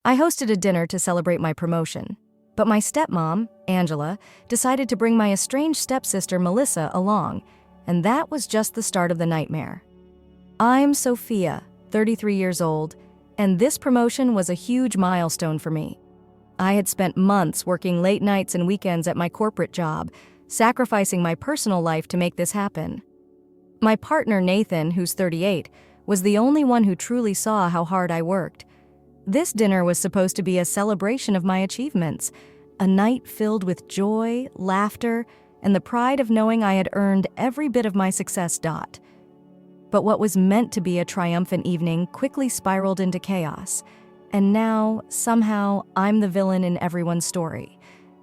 I hosted a dinner to celebrate my promotion, but my stepmom, Angela, decided to bring my estranged stepsister, Melissa, along, and that was just the start of the nightmare. I'm Sophia, 33 years old, and this promotion was a huge milestone for me. I had spent months working late nights and weekends at my corporate job, sacrificing my personal life to make this happen. My partner, Nathan, who's 38, was the only one who truly saw how hard I worked. This dinner was supposed to be a celebration of my achievements, a night filled with joy, laughter, and the pride of knowing I had earned every bit of my success. But what was meant to be a triumphant evening quickly spiraled into chaos. And now, somehow, I'm the villain in everyone's story.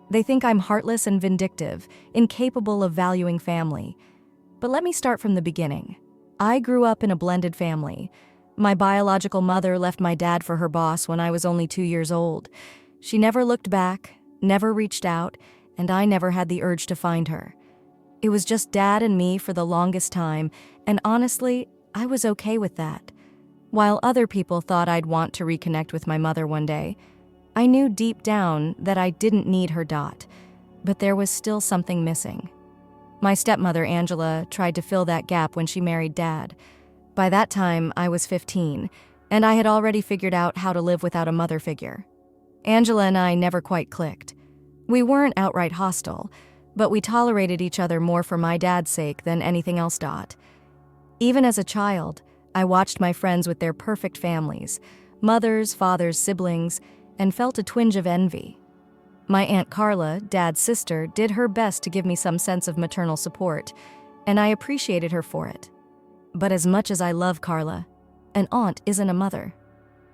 They think I'm heartless and vindictive, incapable of valuing family. But let me start from the beginning. I grew up in a blended family. My biological mother left my dad for her boss when I was only 2 years old. She never looked back, never reached out, and I never had the urge to find her. It was just dad and me for the longest time, and honestly, I was okay with that. While other people thought I'd want to reconnect with my mother one day, I knew deep down that I didn't need her. But there was still something missing. My stepmother, Angela, tried to fill that gap when she married Dad. By that time, I was 15, and I had already figured out how to live without a mother figure. Angela and I never quite clicked. We weren't outright hostile, but we tolerated each other more for my dad's sake than anything else. Even as a child, I watched my friends with their perfect families, mothers, fathers, siblings, and felt a twinge of envy. My Aunt Carla, Dad's sister, did her best to give me some sense of maternal support, and I appreciated her for it. But as much as I love Carla, an aunt isn't a mother.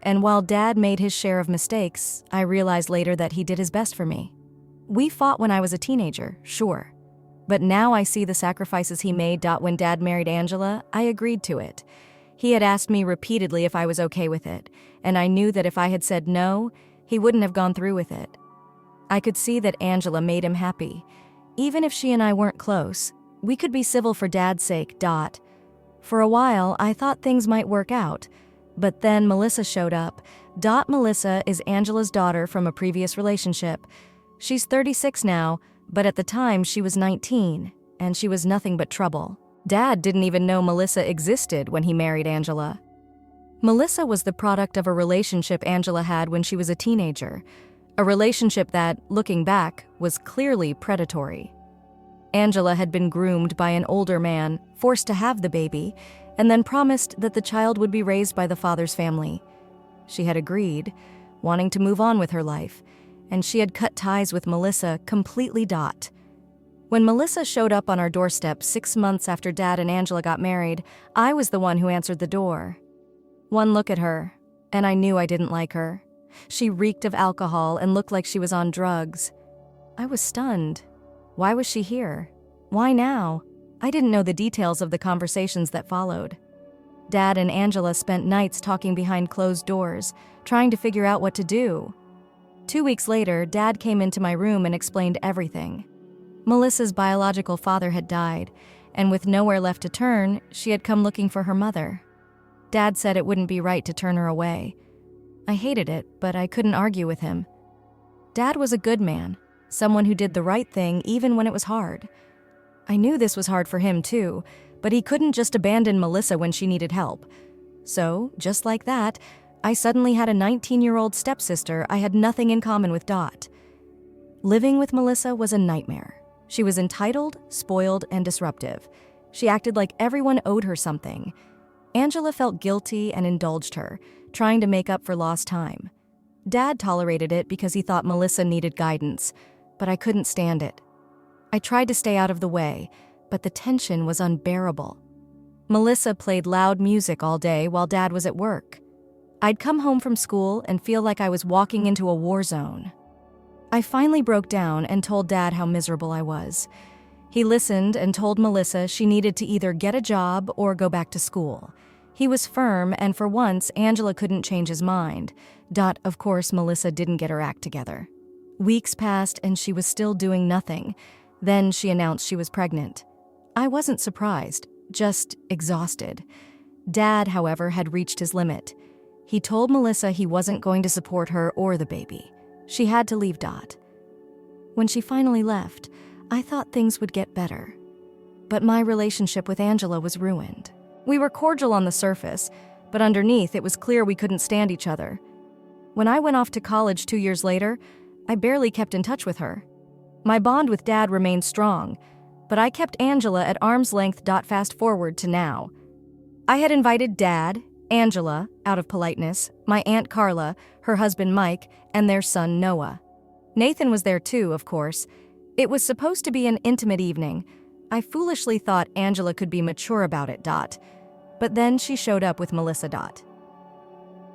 And while Dad made his share of mistakes, I realized later that he did his best for me. We fought when I was a teenager, sure. But now I see the sacrifices he made. When Dad married Angela, I agreed to it. He had asked me repeatedly if I was okay with it, and I knew that if I had said no, he wouldn't have gone through with it. I could see that Angela made him happy. Even if she and I weren't close, we could be civil for Dad's sake. For a while, I thought things might work out, but then Melissa showed up. Melissa is Angela's daughter from a previous relationship. She's 36 now, but at the time she was 19, and she was nothing but trouble. Dad didn't even know Melissa existed when he married Angela. Melissa was the product of a relationship Angela had when she was a teenager, a relationship that, looking back, was clearly predatory. Angela had been groomed by an older man, forced to have the baby, and then promised that the child would be raised by the father's family. She had agreed, wanting to move on with her life, and she had cut ties with Melissa completely. When Melissa showed up on our doorstep 6 months after Dad and Angela got married, I was the one who answered the door. One look at her, and I knew I didn't like her. She reeked of alcohol and looked like she was on drugs. I was stunned. Why was she here? Why now? I didn't know the details of the conversations that followed. Dad and Angela spent nights talking behind closed doors, trying to figure out what to do. 2 weeks later, Dad came into my room and explained everything. Melissa's biological father had died, and with nowhere left to turn, she had come looking for her mother. Dad said it wouldn't be right to turn her away. I hated it, but I couldn't argue with him. Dad was a good man, someone who did the right thing even when it was hard. I knew this was hard for him too, but he couldn't just abandon Melissa when she needed help. So, just like that, I suddenly had a 19-year-old stepsister I had nothing in common with. Living with Melissa was a nightmare. She was entitled, spoiled, and disruptive. She acted like everyone owed her something. Angela felt guilty and indulged her, trying to make up for lost time. Dad tolerated it because he thought Melissa needed guidance, but I couldn't stand it. I tried to stay out of the way, but the tension was unbearable. Melissa played loud music all day while Dad was at work. I'd come home from school and feel like I was walking into a war zone. I finally broke down and told Dad how miserable I was. He listened and told Melissa she needed to either get a job or go back to school. He was firm, and for once, Angela couldn't change his mind. Of course, Melissa didn't get her act together. Weeks passed and she was still doing nothing. Then she announced she was pregnant. I wasn't surprised, just exhausted. Dad, however, had reached his limit. He told Melissa he wasn't going to support her or the baby. She had to leave Dot. When she finally left, I thought things would get better. But my relationship with Angela was ruined. We were cordial on the surface, but underneath it was clear we couldn't stand each other. When I went off to college 2 years later, I barely kept in touch with her. My bond with Dad remained strong, but I kept Angela at arm's length. Fast forward to now. I had invited Dad, Angela, out of politeness, my Aunt Carla, her husband Mike, and their son Noah. Nathan was there too, of course. It was supposed to be an intimate evening. I foolishly thought Angela could be mature about it. But then she showed up with Melissa.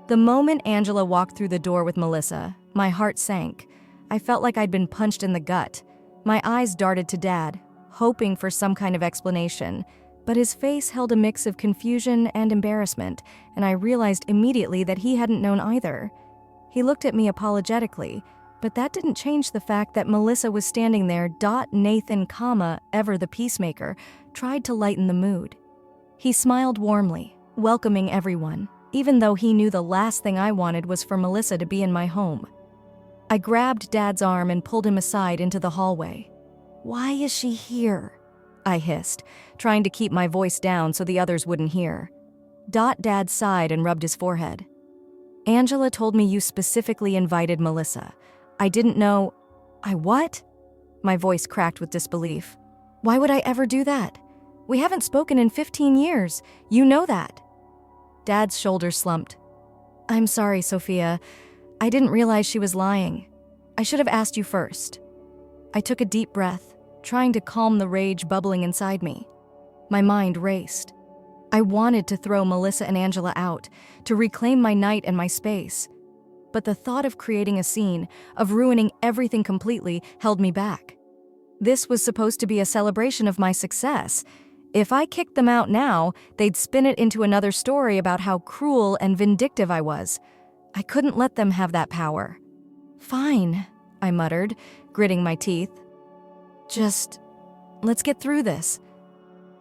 The moment Angela walked through the door with Melissa, my heart sank. I felt like I'd been punched in the gut. My eyes darted to Dad, hoping for some kind of explanation, but his face held a mix of confusion and embarrassment, and I realized immediately that he hadn't known either. He looked at me apologetically, but that didn't change the fact that Melissa was standing there. Nathan, ever the peacemaker, tried to lighten the mood. He smiled warmly, welcoming everyone, even though he knew the last thing I wanted was for Melissa to be in my home. I grabbed Dad's arm and pulled him aside into the hallway. "Why is she here?" I hissed, trying to keep my voice down so the others wouldn't hear. Dad sighed and rubbed his forehead. "Angela told me you specifically invited Melissa. I didn't know." "I what?" My voice cracked with disbelief. "Why would I ever do that? We haven't spoken in 15 years. You know that." Dad's shoulders slumped. "I'm sorry, Sophia. I didn't realize she was lying. I should have asked you first." I took a deep breath, trying to calm the rage bubbling inside me. My mind raced. I wanted to throw Melissa and Angela out, to reclaim my night and my space. But the thought of creating a scene, of ruining everything completely, held me back. This was supposed to be a celebration of my success. If I kicked them out now, they'd spin it into another story about how cruel and vindictive I was. I couldn't let them have that power. "Fine," I muttered, gritting my teeth. Let's get through this."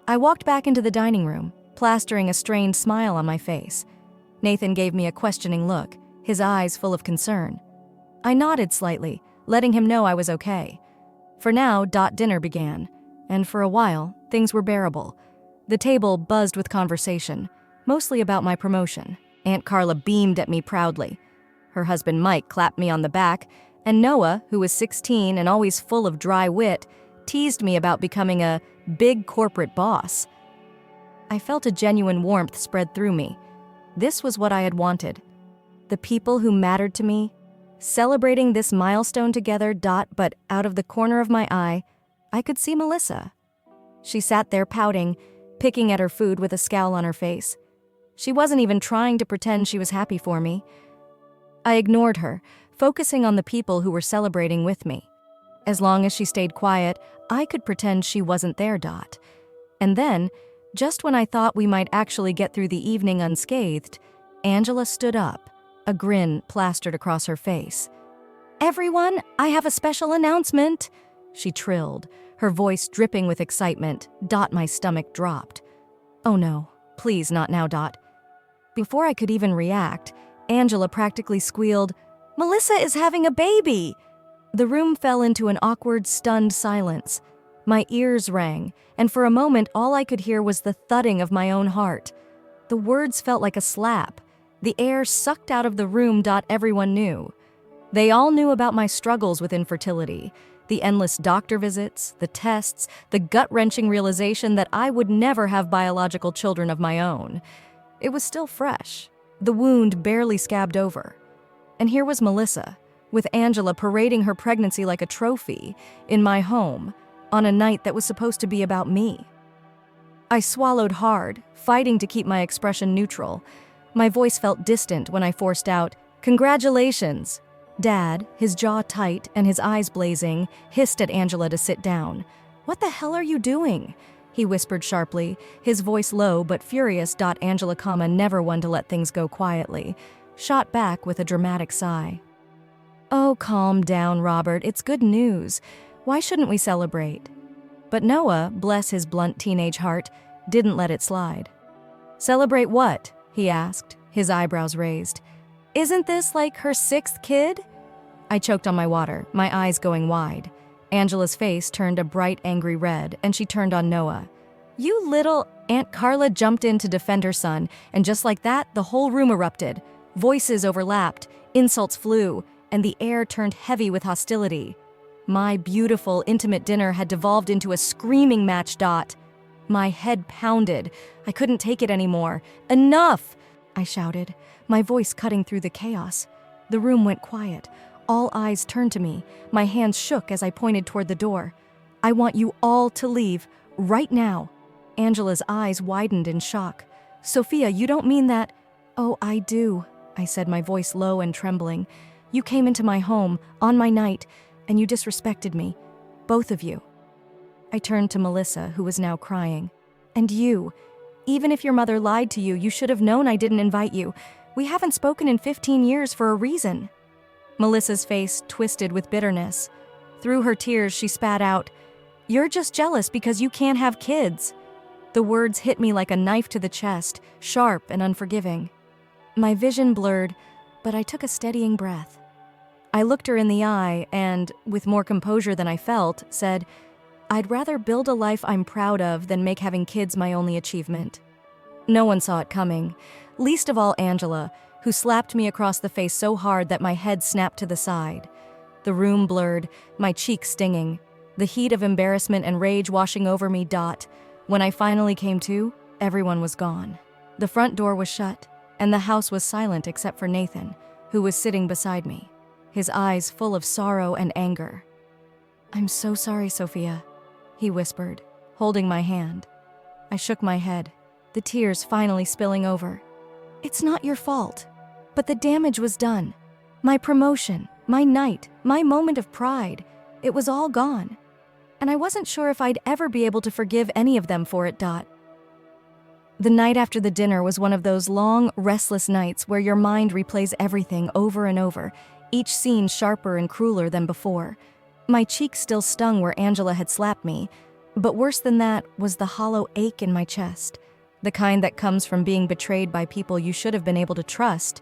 I walked back into the dining room, plastering a strained smile on my face. Nathan gave me a questioning look, his eyes full of concern. I nodded slightly, letting him know I was okay. For now, dinner began, and for a while, things were bearable. The table buzzed with conversation, mostly about my promotion. Aunt Carla beamed at me proudly. Her husband Mike clapped me on the back, and Noah, who was 16 and always full of dry wit, teased me about becoming a big corporate boss. I felt a genuine warmth spread through me. This was what I had wanted. The people who mattered to me, celebrating this milestone together. But out of the corner of my eye, I could see Melissa. She sat there pouting, picking at her food with a scowl on her face. She wasn't even trying to pretend she was happy for me. I ignored her, focusing on the people who were celebrating with me. As long as she stayed quiet, I could pretend she wasn't there. And then, just when I thought we might actually get through the evening unscathed, Angela stood up, a grin plastered across her face. "Everyone, I have a special announcement," she trilled, her voice dripping with excitement. My stomach dropped. "Oh no, please not now." Before I could even react, Angela practically squealed, "Melissa is having a baby!" The room fell into an awkward, stunned silence. My ears rang, and for a moment all I could hear was the thudding of my own heart. The words felt like a slap. The air sucked out of the room. Everyone knew. They all knew about my struggles with infertility, the endless doctor visits, the tests, the gut-wrenching realization that I would never have biological children of my own. It was still fresh. The wound barely scabbed over. And here was Melissa, with Angela parading her pregnancy like a trophy, in my home, on a night that was supposed to be about me. I swallowed hard, fighting to keep my expression neutral. My voice felt distant when I forced out, "Congratulations!" Dad, his jaw tight and his eyes blazing, hissed at Angela to sit down. "What the hell are you doing?" he whispered sharply, his voice low but furious. Angela, never one to let things go quietly, shot back with a dramatic sigh. "Oh, calm down, Robert. It's good news. Why shouldn't we celebrate?" But Noah, bless his blunt teenage heart, didn't let it slide. "Celebrate what?" he asked, his eyebrows raised. Isn't this like her 6th kid? I choked on my water, my eyes going wide. Angela's face turned a bright, angry red, and she turned on Noah. You little... Aunt Carla jumped in to defend her son, and just like that, the whole room erupted. Voices overlapped, insults flew, and the air turned heavy with hostility. My beautiful, intimate dinner had devolved into a screaming match. My head pounded. I couldn't take it anymore. Enough! I shouted, my voice cutting through the chaos. The room went quiet. All eyes turned to me. My hands shook as I pointed toward the door. I want you all to leave, right now. Angela's eyes widened in shock. Sophia, you don't mean that? Oh, I do, I said, my voice low and trembling. You came into my home, on my night, and you disrespected me. Both of you. I turned to Melissa, who was now crying. And you. Even if your mother lied to you, you should have known I didn't invite you. We haven't spoken in 15 years for a reason. Melissa's face twisted with bitterness. Through her tears, she spat out, You're just jealous because you can't have kids. The words hit me like a knife to the chest, sharp and unforgiving. My vision blurred, but I took a steadying breath. I looked her in the eye and, with more composure than I felt, said, I'd rather build a life I'm proud of than make having kids my only achievement. No one saw it coming, least of all Angela, who slapped me across the face so hard that my head snapped to the side. The room blurred, my cheeks stinging, the heat of embarrassment and rage washing over me. When I finally came to, everyone was gone. The front door was shut, and the house was silent except for Nathan, who was sitting beside me, his eyes full of sorrow and anger. I'm so sorry, Sophia, he whispered, holding my hand. I shook my head, the tears finally spilling over. It's not your fault, but the damage was done. My promotion, my night, my moment of pride, it was all gone. And I wasn't sure if I'd ever be able to forgive any of them for it. The night after the dinner was one of those long, restless nights where your mind replays everything over and over, each scene sharper and crueler than before. My cheeks still stung where Angela had slapped me, but worse than that was the hollow ache in my chest, the kind that comes from being betrayed by people you should have been able to trust.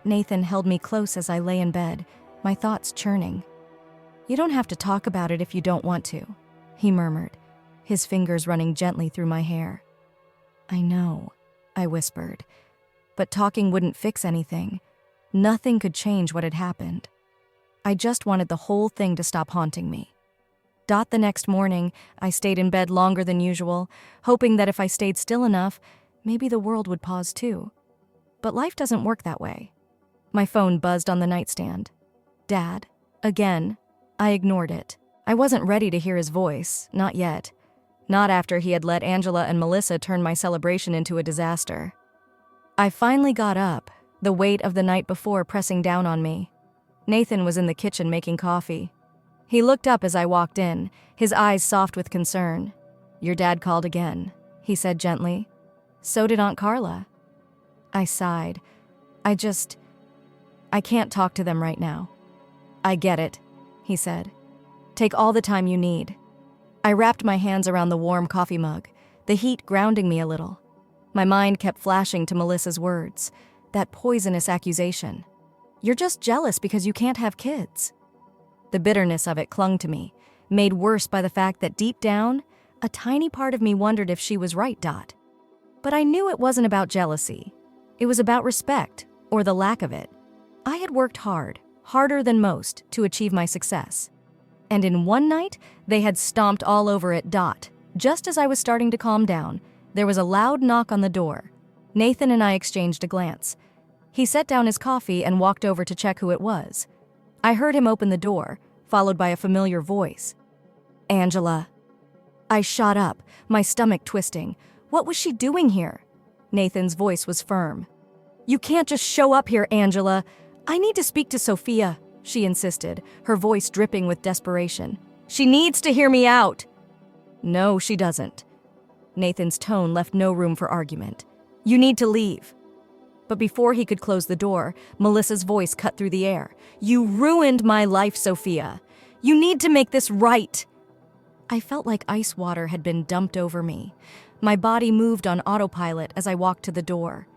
Nathan held me close as I lay in bed, my thoughts churning. You don't have to talk about it if you don't want to, he murmured, his fingers running gently through my hair. I know, I whispered, but talking wouldn't fix anything. Nothing could change what had happened. I just wanted the whole thing to stop haunting me. The next morning, I stayed in bed longer than usual, hoping that if I stayed still enough, maybe the world would pause too. But life doesn't work that way. My phone buzzed on the nightstand. Dad, again. I ignored it. I wasn't ready to hear his voice, not yet. Not after he had let Angela and Melissa turn my celebration into a disaster. I finally got up, the weight of the night before pressing down on me. Nathan was in the kitchen making coffee. He looked up as I walked in, his eyes soft with concern. Your dad called again, he said gently. So did Aunt Carla. I sighed. I can't talk to them right now. I get it, he said. Take all the time you need. I wrapped my hands around the warm coffee mug, the heat grounding me a little. My mind kept flashing to Melissa's words, that poisonous accusation. You're just jealous because you can't have kids. The bitterness of it clung to me, made worse by the fact that deep down, a tiny part of me wondered if she was right. But I knew it wasn't about jealousy. It was about respect, or the lack of it. I had worked hard, harder than most, to achieve my success. And in one night, they had stomped all over it. Just as I was starting to calm down, there was a loud knock on the door. Nathan and I exchanged a glance. He set down his coffee and walked over to check who it was. I heard him open the door, followed by a familiar voice. Angela. I shot up, my stomach twisting. What was she doing here? Nathan's voice was firm. You can't just show up here, Angela. I need to speak to Sophia, she insisted, her voice dripping with desperation. She needs to hear me out. No, she doesn't. Nathan's tone left no room for argument. You need to leave. But before he could close the door, Melissa's voice cut through the air. You ruined my life, Sophia. You need to make this right. I felt like ice water had been dumped over me. My body moved on autopilot as I walked to the door.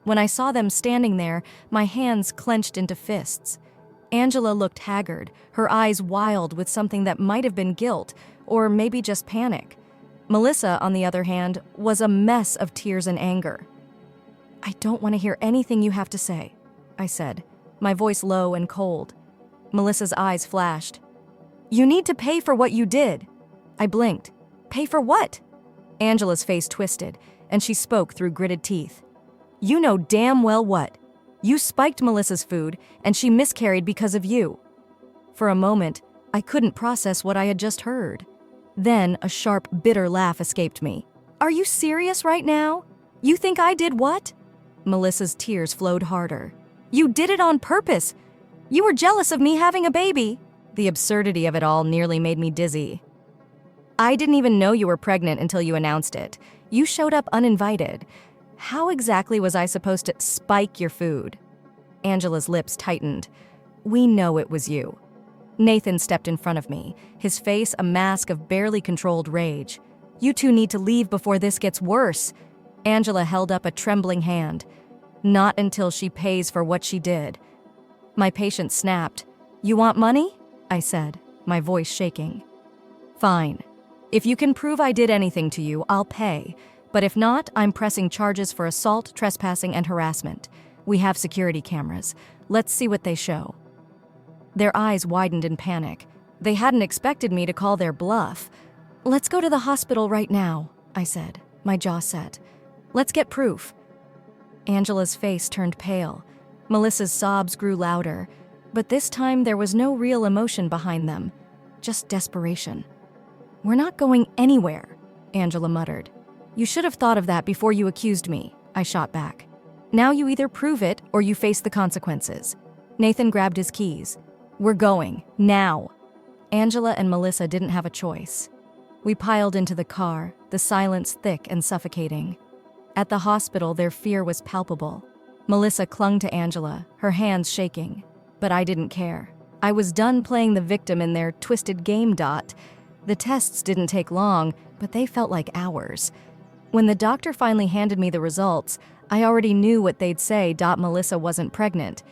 When I saw them standing there, my hands clenched into fists. Angela looked haggard, her eyes wild with something that might have been guilt, or maybe just panic. Melissa, on the other hand, was a mess of tears and anger. "I don't want to hear anything you have to say," I said, my voice low and cold. Melissa's eyes flashed. "You need to pay for what you did." I blinked. "Pay for what?" Angela's face twisted, and she spoke through gritted teeth. "You know damn well what. You spiked Melissa's food, and she miscarried because of you." For a moment, I couldn't process what I had just heard. Then a sharp, bitter laugh escaped me. "Are you serious right now? You think I did what?" Melissa's tears flowed harder. "You did it on purpose. You were jealous of me having a baby." The absurdity of it all nearly made me dizzy. "I didn't even know you were pregnant until you announced it. You showed up uninvited. How exactly was I supposed to spike your food?" Angela's lips tightened. "We know it was you." Nathan stepped in front of me, his face a mask of barely controlled rage. "You two need to leave before this gets worse." Angela held up a trembling hand. "Not until she pays for what she did." My patience snapped. "You want money?" I said, my voice shaking. "Fine. If you can prove I did anything to you, I'll pay. But if not, I'm pressing charges for assault, trespassing, and harassment. We have security cameras. Let's see what they show." Their eyes widened in panic. They hadn't expected me to call their bluff. "Let's go to the hospital right now," I said, my jaw set. "Let's get proof." Angela's face turned pale. Melissa's sobs grew louder, but this time there was no real emotion behind them, just desperation. "We're not going anywhere," Angela muttered. "You should have thought of that before you accused me," I shot back. "Now you either prove it or you face the consequences." Nathan grabbed his keys. "We're going, now." Angela and Melissa didn't have a choice. We piled into the car, the silence thick and suffocating. At the hospital, their fear was palpable. Melissa clung to Angela, her hands shaking. But I didn't care. I was done playing the victim in their twisted game. The tests didn't take long, but they felt like hours. When the doctor finally handed me the results, I already knew what they'd say. Melissa wasn't pregnant.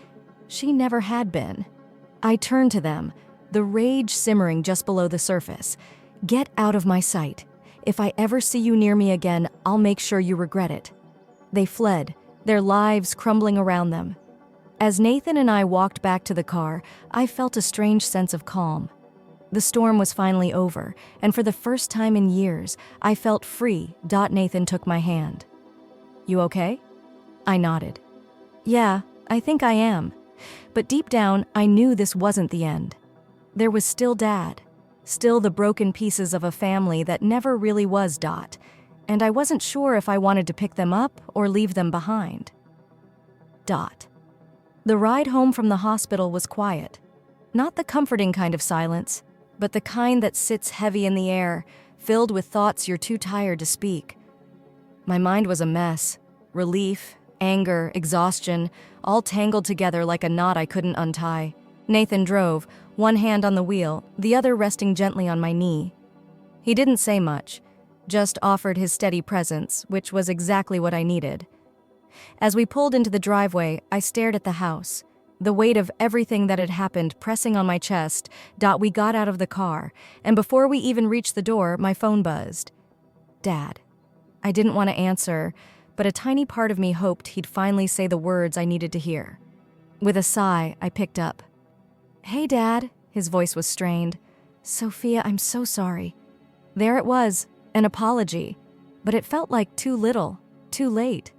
She never had been. I turned to them, the rage simmering just below the surface. "Get out of my sight. If I ever see you near me again, I'll make sure you regret it." They fled, their lives crumbling around them. As Nathan and I walked back to the car, I felt a strange sense of calm. The storm was finally over, and for the first time in years, I felt free. Nathan took my hand. "You okay?" I nodded. "Yeah, I think I am." But deep down, I knew this wasn't the end. There was still Dad, still the broken pieces of a family that never really was. And I wasn't sure if I wanted to pick them up or leave them behind. The ride home from the hospital was quiet. Not the comforting kind of silence, but the kind that sits heavy in the air, filled with thoughts you're too tired to speak. My mind was a mess. Relief, anger, exhaustion, all tangled together like a knot I couldn't untie. Nathan drove, one hand on the wheel, the other resting gently on my knee. He didn't say much, just offered his steady presence, which was exactly what I needed. As we pulled into the driveway, I stared at the house, the weight of everything that had happened pressing on my chest. We got out of the car, and before we even reached the door, my phone buzzed. Dad. I didn't want to answer, but a tiny part of me hoped he'd finally say the words I needed to hear. With a sigh, I picked up. "Hey, Dad," his voice was strained. "Sophia, I'm so sorry." There it was, an apology, but it felt like too little, too late.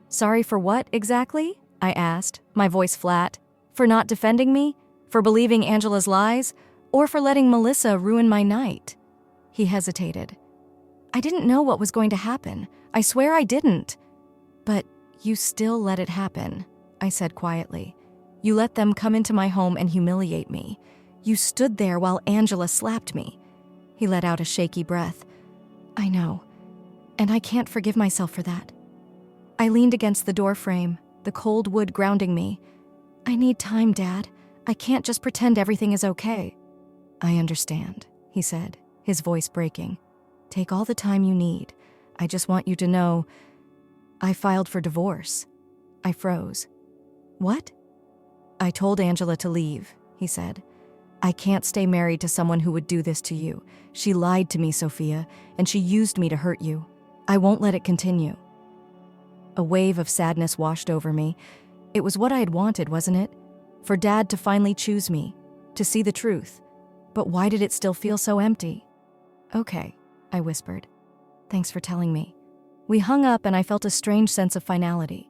"Sorry for what, exactly?" I asked, my voice flat. "For not defending me? For believing Angela's lies? Or for letting Melissa ruin my night?" He hesitated. "I didn't know what was going to happen. I swear I didn't." "But you still let it happen," I said quietly. "You let them come into my home and humiliate me. You stood there while Angela slapped me." He let out a shaky breath. "I know, and I can't forgive myself for that." I leaned against the doorframe, the cold wood grounding me. "I need time, Dad. I can't just pretend everything is okay." "I understand," he said, his voice breaking. "Take all the time you need. I just want you to know I filed for divorce." I froze. What? I told Angela to leave, he said. I can't stay married to someone who would do this to you. She lied to me, Sophia, and she used me to hurt you. I won't let it continue. A wave of sadness washed over me. It was what I had wanted, wasn't it? For Dad to finally choose me, to see the truth. But why did it still feel so empty? Okay, I whispered. Thanks for telling me. We hung up and I felt a strange sense of finality.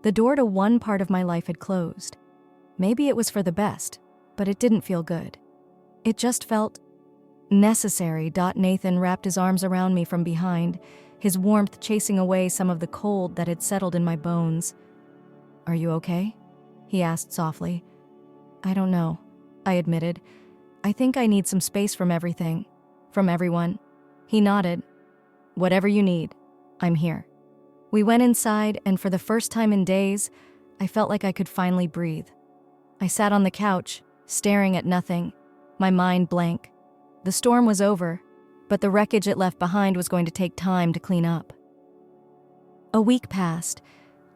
The door to one part of my life had closed. Maybe it was for the best, but it didn't feel good. It just felt necessary. Nathan wrapped his arms around me from behind, his warmth chasing away some of the cold that had settled in my bones. Are you okay? He asked softly. I don't know, I admitted. I think I need some space from everything, from everyone. He nodded. Whatever you need, I'm here. We went inside, and for the first time in days, I felt like I could finally breathe. I sat on the couch, staring at nothing, my mind blank. The storm was over, but the wreckage it left behind was going to take time to clean up. A week passed.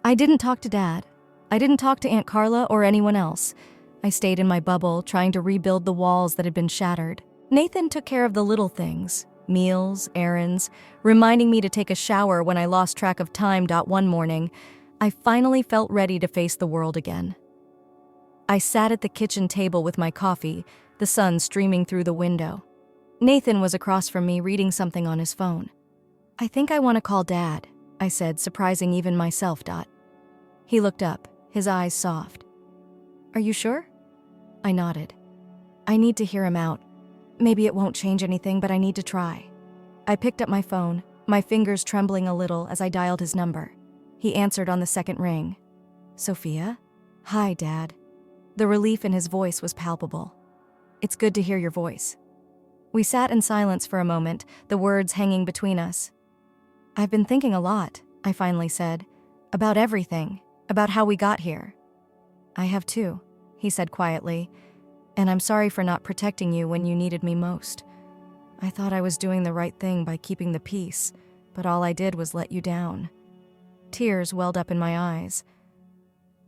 I didn't talk to Dad. I didn't talk to Aunt Carla or anyone else. I stayed in my bubble, trying to rebuild the walls that had been shattered. Nathan took care of the little things, meals, errands, reminding me to take a shower when I lost track of time. One morning, I finally felt ready to face the world again. I sat at the kitchen table with my coffee, the sun streaming through the window. Nathan was across from me reading something on his phone. I think I want to call Dad, I said, surprising even myself. He looked up, his eyes soft. Are you sure? I nodded. I need to hear him out. Maybe it won't change anything, but I need to try. I picked up my phone, my fingers trembling a little as I dialed his number. He answered on the second ring. Sophia? Hi, Dad. The relief in his voice was palpable. It's good to hear your voice. We sat in silence for a moment, the words hanging between us. I've been thinking a lot, I finally said, about everything, about how we got here. I have too, he said quietly, and I'm sorry for not protecting you when you needed me most. I thought I was doing the right thing by keeping the peace, but all I did was let you down. Tears welled up in my eyes.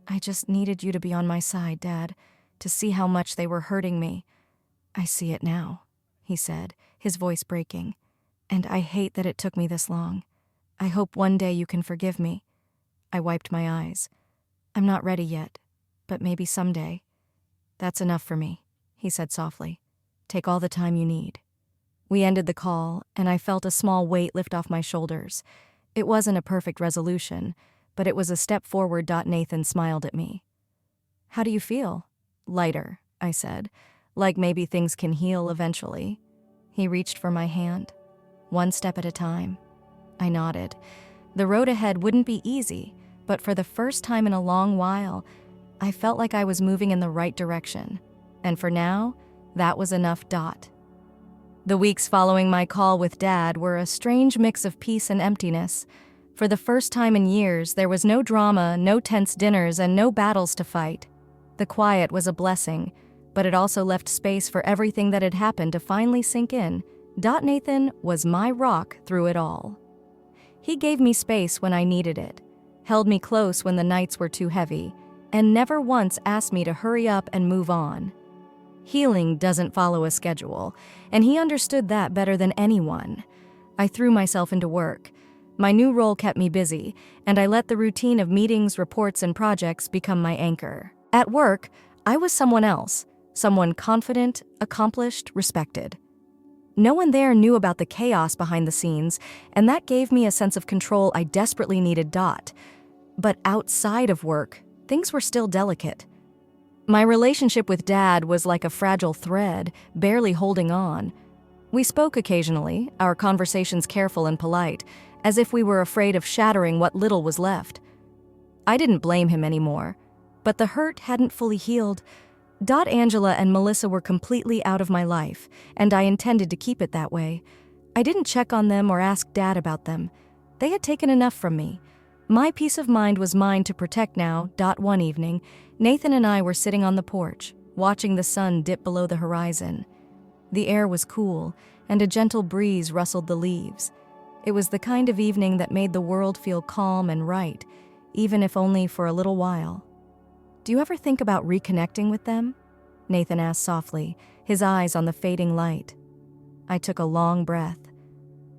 I just needed you to be on my side, Dad, to see how much they were hurting me. I see it now, he said, his voice breaking, and I hate that it took me this long. I hope one day you can forgive me. I wiped my eyes. I'm not ready yet, but maybe someday. That's enough for me, he said softly. Take all the time you need. We ended the call, and I felt a small weight lift off my shoulders. It wasn't a perfect resolution, but it was a step forward. Nathan smiled at me. How do you feel? Lighter, I said, like maybe things can heal eventually. He reached for my hand. One step at a time. I nodded. The road ahead wouldn't be easy, but for the first time in a long while, I felt like I was moving in the right direction. And for now, that was enough. The weeks following my call with Dad were a strange mix of peace and emptiness. For the first time in years, there was no drama, no tense dinners, and no battles to fight. The quiet was a blessing, but it also left space for everything that had happened to finally sink in. Nathan was my rock through it all. He gave me space when I needed it, held me close when the nights were too heavy, and never once asked me to hurry up and move on. Healing doesn't follow a schedule, and he understood that better than anyone. I threw myself into work. My new role kept me busy, and I let the routine of meetings, reports, and projects become my anchor. At work, I was someone else, someone confident, accomplished, respected. No one there knew about the chaos behind the scenes, and that gave me a sense of control I desperately needed. But outside of work, things were still delicate. My relationship with Dad was like a fragile thread, barely holding on. We spoke occasionally, our conversations careful and polite, as if we were afraid of shattering what little was left. I didn't blame him anymore, but the hurt hadn't fully healed. Angela and Melissa were completely out of my life, and I intended to keep it that way. I didn't check on them or ask Dad about them. They had taken enough from me. My peace of mind was mine to protect now. One evening, Nathan and I were sitting on the porch, watching the sun dip below the horizon. The air was cool, and a gentle breeze rustled the leaves. It was the kind of evening that made the world feel calm and right, even if only for a little while. Do you ever think about reconnecting with them? Nathan asked softly, his eyes on the fading light. I took a long breath.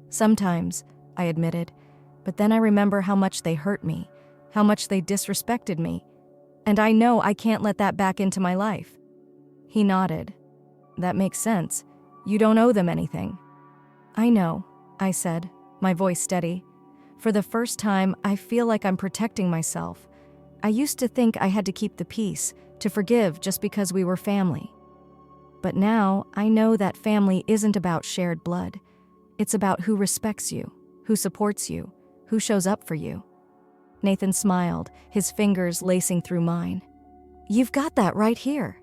Sometimes, I admitted, but then I remember how much they hurt me, how much they disrespected me, and I know I can't let that back into my life. He nodded. That makes sense. You don't owe them anything. I know, I said, my voice steady. For the first time, I feel like I'm protecting myself. I used to think I had to keep the peace, to forgive just because we were family. But now, I know that family isn't about shared blood. It's about who respects you, who supports you, who shows up for you. Nathan smiled, his fingers lacing through mine. You've got that right here.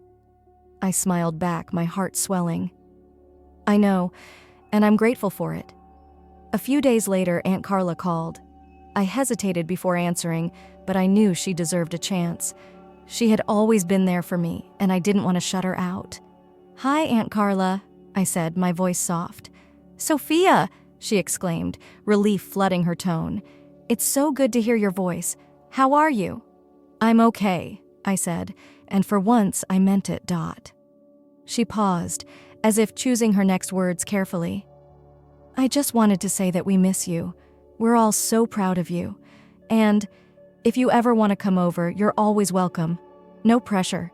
I smiled back, my heart swelling. I know, and I'm grateful for it. A few days later, Aunt Carla called. I hesitated before answering, but I knew she deserved a chance. She had always been there for me, and I didn't want to shut her out. Hi, Aunt Carla, I said, my voice soft. Sophia, she exclaimed, relief flooding her tone. It's so good to hear your voice. How are you? I'm okay, I said, and for once I meant it, Dot. She paused, as if choosing her next words carefully. I just wanted to say that we miss you. We're all so proud of you. And if you ever want to come over, you're always welcome. No pressure.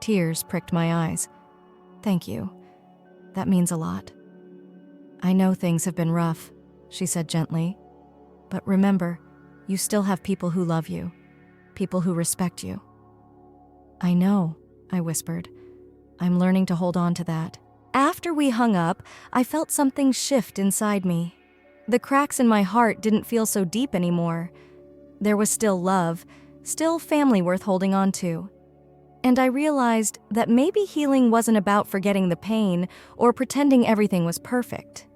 Tears pricked my eyes. Thank you. That means a lot. I know things have been rough, she said gently. But remember, you still have people who love you, people who respect you. I know, I whispered. I'm learning to hold on to that. After we hung up, I felt something shift inside me. The cracks in my heart didn't feel so deep anymore. There was still love, still family worth holding on to. And I realized that maybe healing wasn't about forgetting the pain or pretending everything was perfect.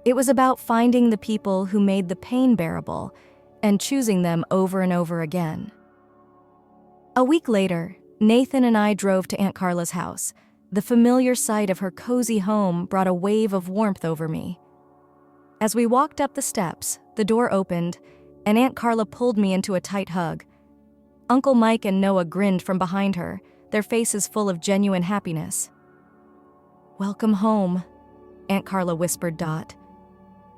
It was about finding the people who made the pain bearable and choosing them over and over again. A week later, Nathan and I drove to Aunt Carla's house. The familiar sight of her cozy home brought a wave of warmth over me. As we walked up the steps, the door opened, and Aunt Carla pulled me into a tight hug. Uncle Mike and Noah grinned from behind her, their faces full of genuine happiness. Welcome home, Aunt Carla whispered Dot.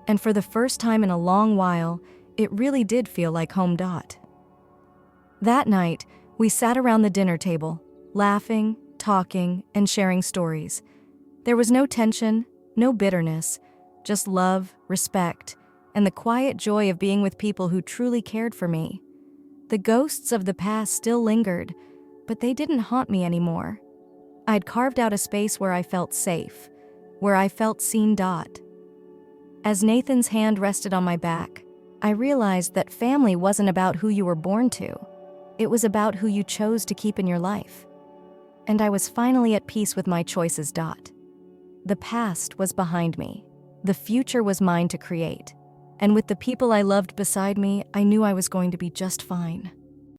And for the first time in a long while, it really did feel like home, Dot. That night, we sat around the dinner table, laughing, talking, and sharing stories. There was no tension, no bitterness, just love, respect, and the quiet joy of being with people who truly cared for me. The ghosts of the past still lingered, but they didn't haunt me anymore. I'd carved out a space where I felt safe, where I felt seen, Dot. As Nathan's hand rested on my back, I realized that family wasn't about who you were born to. It was about who you chose to keep in your life. And I was finally at peace with my choices, Dot. The past was behind me. The future was mine to create. And with the people I loved beside me, I knew I was going to be just fine.